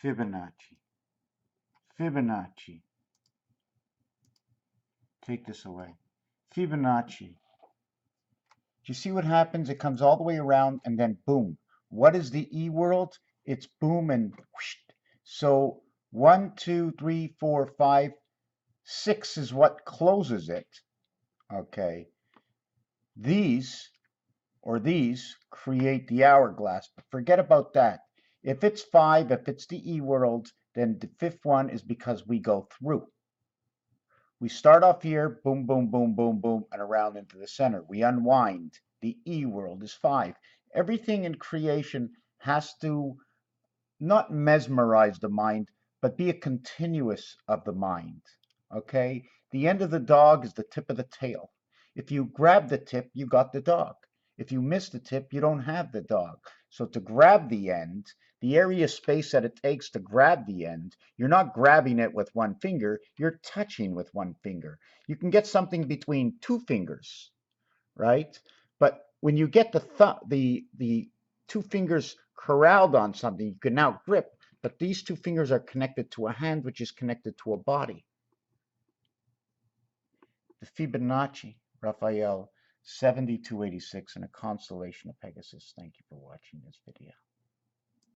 Fibonacci. Fibonacci. Take this away. Fibonacci. Do you see what happens? It comes all the way around and then boom. What is the E world? It's boom and whoosh. So 1, 2, 3, 4, 5, 6 is what closes it. Okay. These create the hourglass, but forget about that. If it's 5, if it's the E world, then the fifth one is because we go through. We start off here, boom, boom, boom, boom, boom, and around into the center. We unwind. The E world is 5. Everything in creation has to not mesmerize the mind, but be a continuous of the mind. Okay? The end of the dog is the tip of the tail. If you grab the tip, you got the dog. If you miss the tip, you don't have the dog. So to grab the end, the area of space that it takes to grab the end, you're not grabbing it with one finger, you're touching with one finger. You can get something between two fingers, right? But when you get the two fingers corralled on something, you can now grip, but these two fingers are connected to a hand, which is connected to a body. The Fibonacci, Raphael, 7286 in a constellation of Pegasus. Thank you for watching this video.